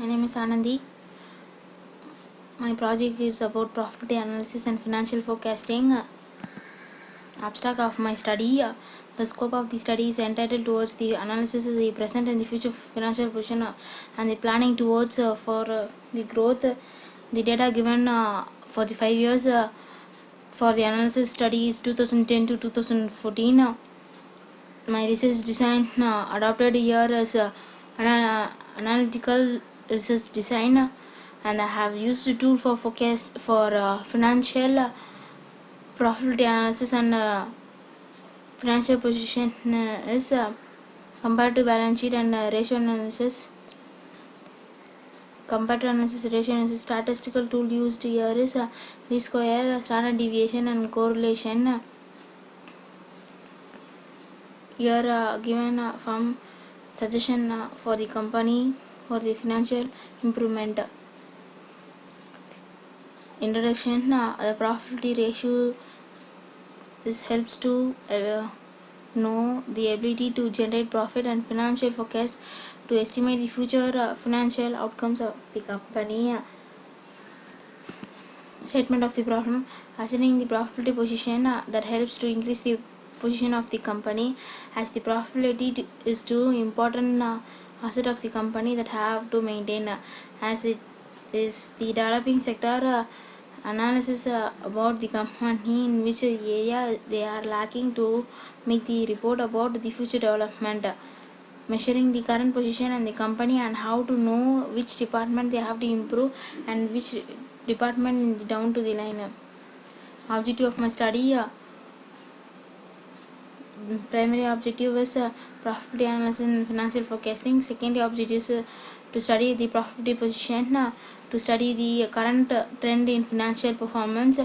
My name is Anandi. My project is about profitability analysis and financial forecasting. Abstract of my study. The scope of the study is entitled towards the analysis of the present and the future financial position and the planning towards for the growth. The data given for the 5 years for the analysis study is 2010 to 2014. My research design adopted here as analytical research design, and I have used the tool for forecast for financial profitability analysis and financial position is compared to balance sheet and ratio analysis. Compared to analysis, ratio analysis, statistical tool used here is least square, standard deviation, and correlation. Here given from suggestion for the company for the financial improvement. Introduction. The profitability ratio, this helps to know the ability to generate profit and financial forecast to estimate the future financial outcomes of the company. Statement of the problem. Assigning the profitability position that helps to increase the position of the company, as the profitability is too important asset of the company that have to maintain, as it is the developing sector analysis about the company in which area they are lacking to make the report about the future development. Measuring the current position and the company and how to know which department they have to improve and which department down to the line. Objective of my study. Primary objective is profitability analysis and financial forecasting. Secondary objective is to study the profitability position, to study the current trend in financial performance,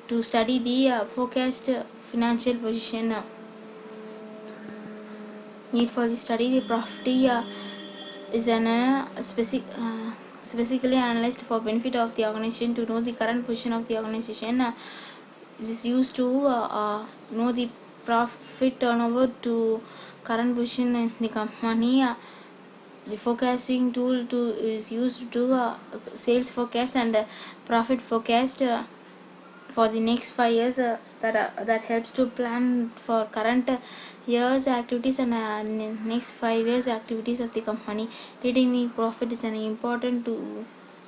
to study the forecast financial position. Need for the study. The profitability is an specifically analyzed for benefit of the organization to know the current position of the organization. This is used to know the profit turnover to current position in the company. The forecasting tool is used to sales forecast and profit forecast for the next 5 years. That helps to plan for current year's activities and next 5 years activities of the company. Retaining profit is an important to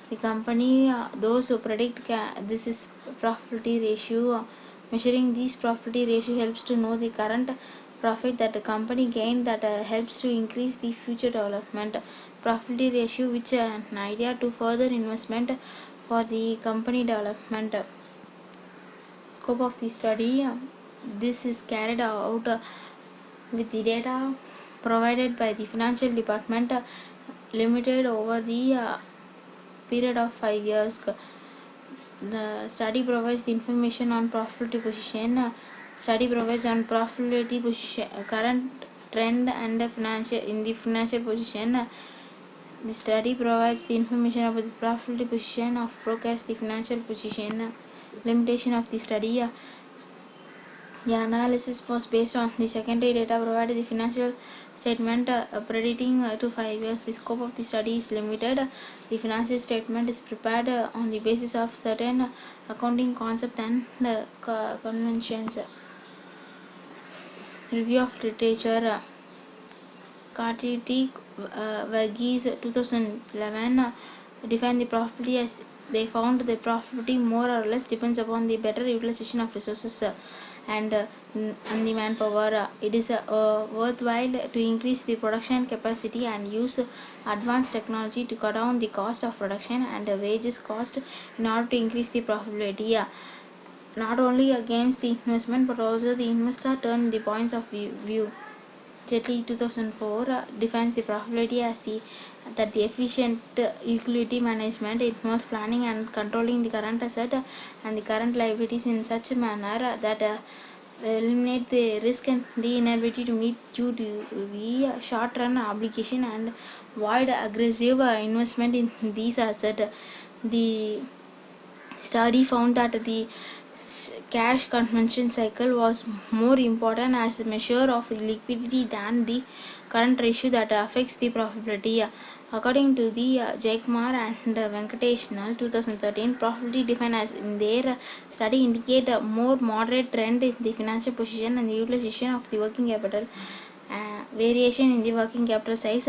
the company. Those who predict this is profitability ratio. Measuring this profitability ratio helps to know the current profit that the company gained, that helps to increase the future development. Profitability ratio, which an idea to further investment for the company development. Scope of the study. This is carried out with the data provided by the financial department, limited over the period of 5 years. The study provides the information on profitability position. Study provides on profitability position, current trend and financial in the financial position. The study provides the information about the profitability position of forecast the financial position. Limitation of the study. The analysis was based on the secondary data provided the financial statement predicting to 5 years. The scope of the study is limited. The financial statement is prepared on the basis of certain accounting concept and conventions. Review of literature. Cartwright, Verghese 2011 defined the profitability as they found the profitability more or less depends upon the better utilization of resources and the manpower. It is worthwhile to increase the production capacity and use advanced technology to cut down the cost of production and wages cost in order to increase the profitability. Not only against the investment but also the investor turn the points of view. Jetley 2004 defines the profitability as the efficient equity management involves planning and controlling the current asset and the current liabilities in such a manner that eliminate the risk and the inability to meet due to the short run obligation and avoid aggressive investment in these assets. The study found that the cash conversion cycle was more important as a measure of liquidity than the current ratio that affects the profitability. According to the Jaikmar and Venkateshanal 2013, profitability defined as in their study indicate a more moderate trend in the financial position and the utilization of the working capital. Variation in the working capital size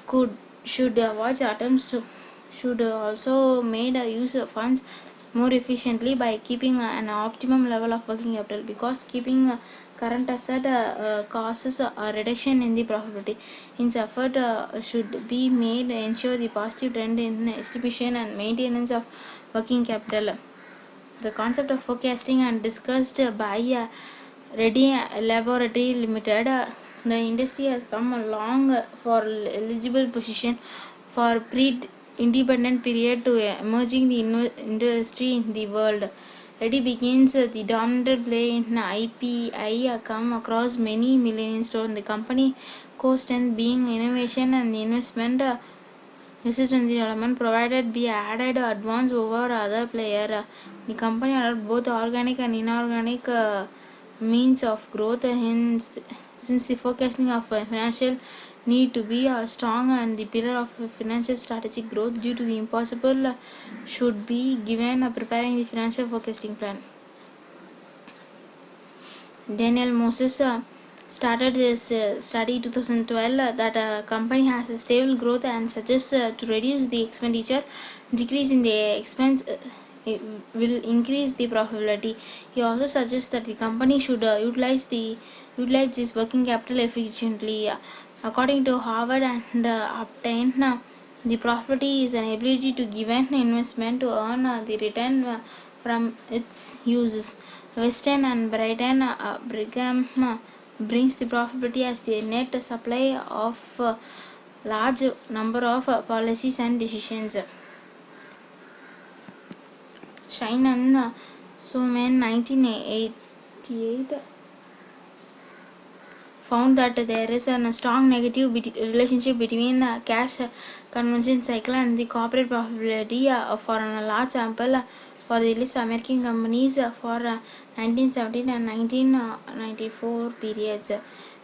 could should avoid attempts to should also made use of funds more efficiently by keeping an optimum level of working capital, because keeping current asset causes a reduction in the profitability. Hence effort should be made to ensure the positive trend in estimation and maintenance of working capital. The concept of forecasting and discussed by Reddy Laboratory Limited. The industry has come along for eligible position for pre-independent period to emerging the industry in the world. Reddy begins the dominant play in IPI come across many millennium stores. The company cost and being innovation and investment research and development provided be added advance over other player. The company adopted both organic and inorganic means of growth. Hence, since the forecasting of financial need to be strong and the pillar of financial strategic growth due to the impossible should be given preparing the financial forecasting plan. Daniel Moses started this study 2012 that a company has a stable growth and suggests to reduce the expenditure, decrease in the expense it will increase the profitability. He also suggests that the company should utilize this working capital efficiently. According to Harvard and obtain the profitability is an ability to give an investment to earn the return from its uses. Weston and Brigham brings the profitability as the net supply of large number of policies and decisions. Shine and Suman 1988 found that there is a strong negative relationship between cash conversion cycle and the corporate profitability for a large sample for the list American companies for 1917 and 1994 periods.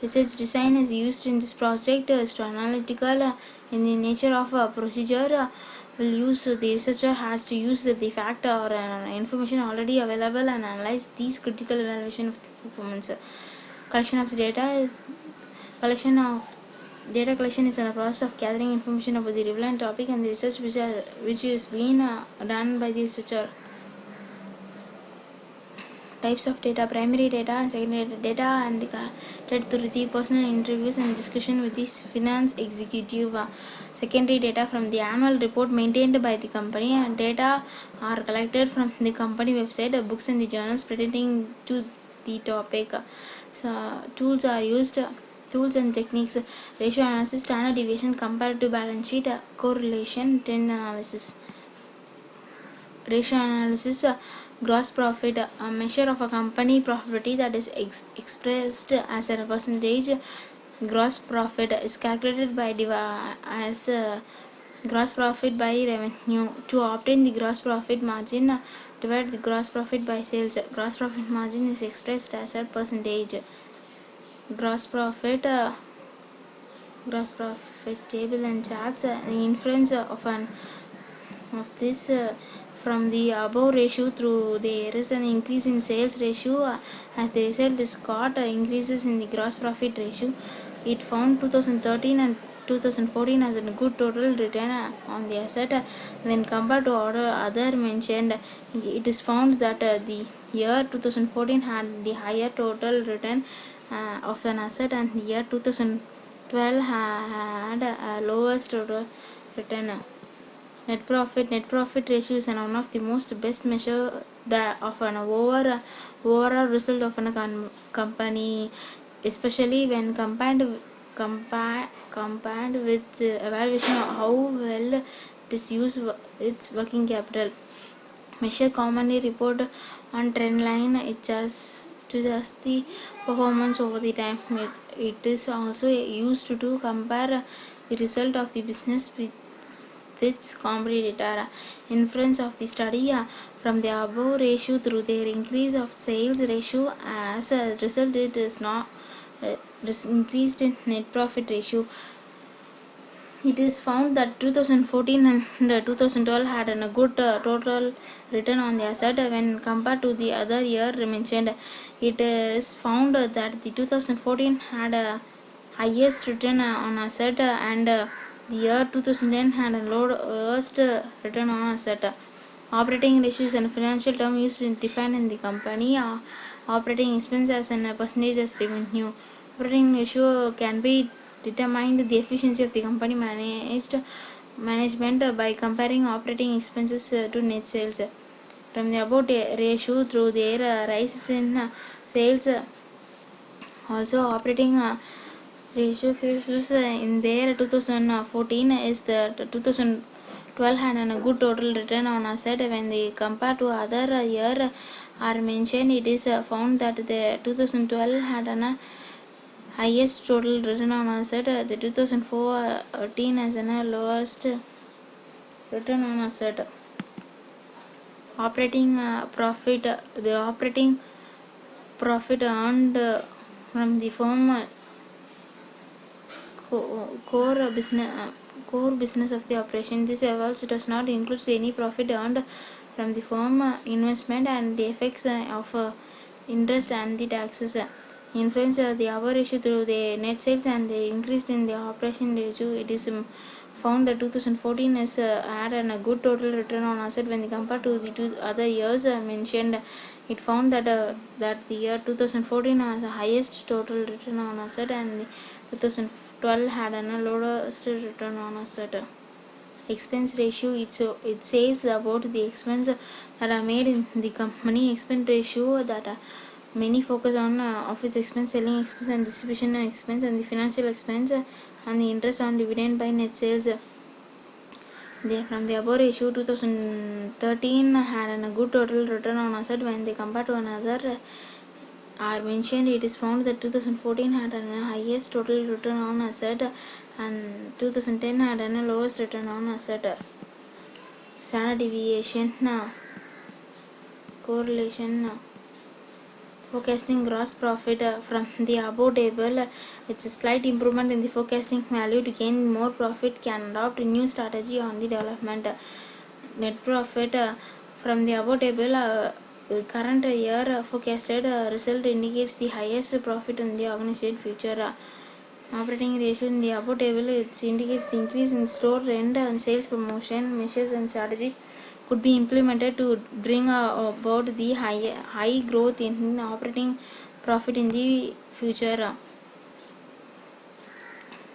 Research design is used in this project is to analytical in the nature of a procedure. Will use the researcher has to use the fact or information already available and analyze these critical evaluation of the performance. Collection of the data is collection of data collection is a process of gathering information about the relevant topic and the research which is being done by the researcher. Types of data: primary data and secondary data, and through the personal interviews and discussion with the finance executive. Secondary data from the annual report maintained by the company, and data are collected from the company website, books and the journals pertaining to the topic. So tools are used. Tools and techniques: ratio analysis, standard deviation, comparative balance sheet, correlation, trend analysis. Ratio analysis: gross profit, a measure of a company profitability that is expressed as a percentage. Gross profit is calculated by as gross profit by revenue. To obtain the gross profit margin, divide the gross profit by sales. Gross profit margin is expressed as a percentage. Gross profit gross profit table and charts. The inference of this from the above ratio through there is an increase in sales ratio. As the result is got increases in the gross profit ratio. It found 2013 and 2014 as a good total return on the asset. When compared to other mentioned, it is found that the year 2014 had the higher total return of an asset, and the year 2012 had a lowest total return. Net profit ratio is one of the most best measure that of an overall result of a company, especially when compared with evaluation of how well it is used its working capital. Measure commonly report on trend line. It just the performance over the time. It is also used to compare the result of the business with its competitor. Inference of the study from the above ratio through their increase of sales ratio as a result it is not increased in net profit ratio. It is found that 2014 and 2012 had a good total return on the asset when compared to the other year mentioned. It is found that the 2014 had a highest return on asset and the year 2010 had a lowest return on asset. Operating ratios and financial term used in define in the company. Operating expense as a percentage as revenue. Operating ratio can be determined the efficiency of the company management by comparing operating expenses to net sales. From the above ratio through their rises in sales, also operating ratio features in their 2014 is the 2012 had a good total return on asset when they compare to other year are mentioned. It is found that the 2012 had an highest total return on asset. The 2014 has a lowest return on asset. Operating profit. The operating profit earned from the firm core business of the operation. This also does not include any profit earned from the firm investment and the effects of interest and the taxes. Influence the above ratio through the net sales and the increase in the operation ratio. It is found that 2014 is had a good total return on asset when compared to the two other years mentioned. It found that the year 2014 has the highest total return on asset and 2012 had a lowest return on asset. Expense ratio, it says about the expense that are made in the company. Expense ratio that many focus on office expense, selling expense and distribution expense and the financial expense and the interest on dividend by net sales. From the above ratio, 2013 had a good total return on asset when they compare to another are mentioned. It is found that 2014 had a highest total return on asset and 2010 had a lowest return on asset. Standard deviation correlation forecasting gross profit from the above table. It's a slight improvement in the forecasting value to gain more profit can adopt a new strategy on the development. Net profit from the above table current year forecasted result indicates the highest profit in the organization future. Operating ratio in the above table, it indicates the increase in store rent and sales promotion measures and strategy could be implemented to bring about the high growth in operating profit in the future.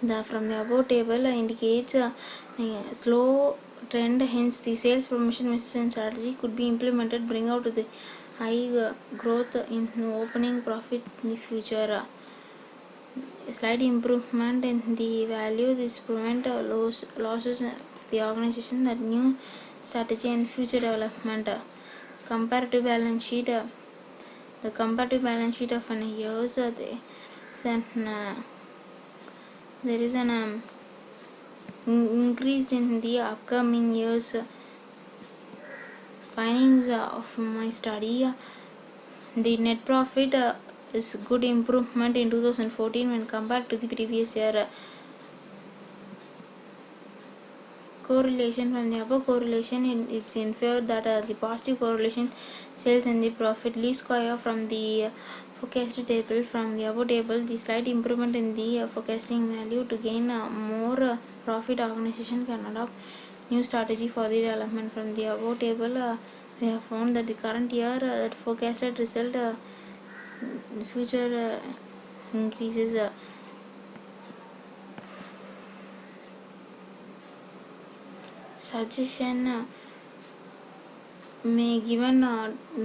From the above table indicates a slow trend, hence the sales promotion measures and strategy could be implemented bring out the high growth in opening profit in the future. A slight improvement in the value this prevent losses of the organization that new strategy and future development. Comparative balance sheet, the comparative balance sheet of an years there is an increase in the upcoming years. Findings of my study, the net profit is good improvement in 2014 when compared to the previous year. Correlation from the above correlation, it's inferred that the positive correlation sales and the profit least square from the forecasted table. From the above table, the slight improvement in the forecasting value to gain more profit, organization can adopt new strategy for the development. From the above table, we have found that the current year that forecasted result future increases. Suggestion may given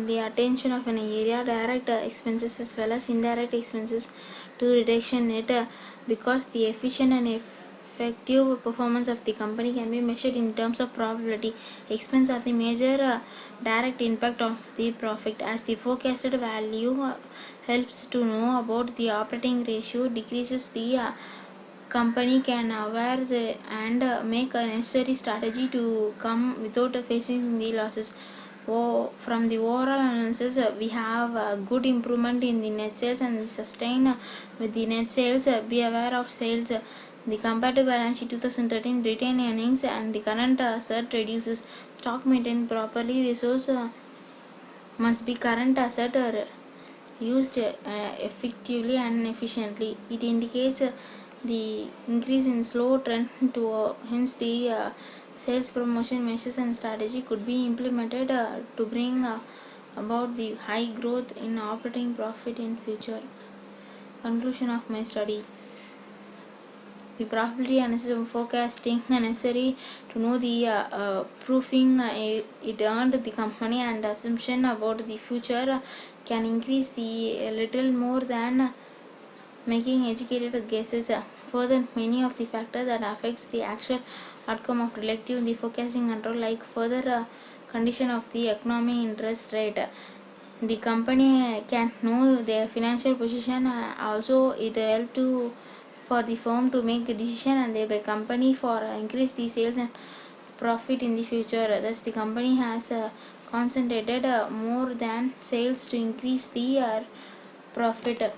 the attention of an area direct expenses as well as indirect expenses to reduction net because the efficient and effective performance of the company can be measured in terms of profitability. Expense are the major direct impact of the profit as the forecasted value helps to know about the operating ratio decreases the company can aware and make a necessary strategy to come without facing the losses. From the overall analysis, we have a good improvement in the net sales and sustain with the net sales. Be aware of sales. The comparative balance sheet 2013 retained earnings and the current asset reduces. Stock maintained properly. Resource must be current asset used effectively and efficiently. It indicates the increase in slow trend to hence the sales promotion measures and strategy could be implemented to bring about the high growth in operating profit in future. Conclusion of my study: the probability analysis forecasting necessary to know the proofing it earned the company and assumption about the future can increase the little more than making educated guesses. Further, many of the factors that affects the actual outcome of relative the forecasting control, like further condition of the economy, interest rate. The company can know their financial position. Also, it help to for the firm to make a decision and thereby company for increase the sales and profit in the future. Thus, the company has concentrated more than sales to increase the profit.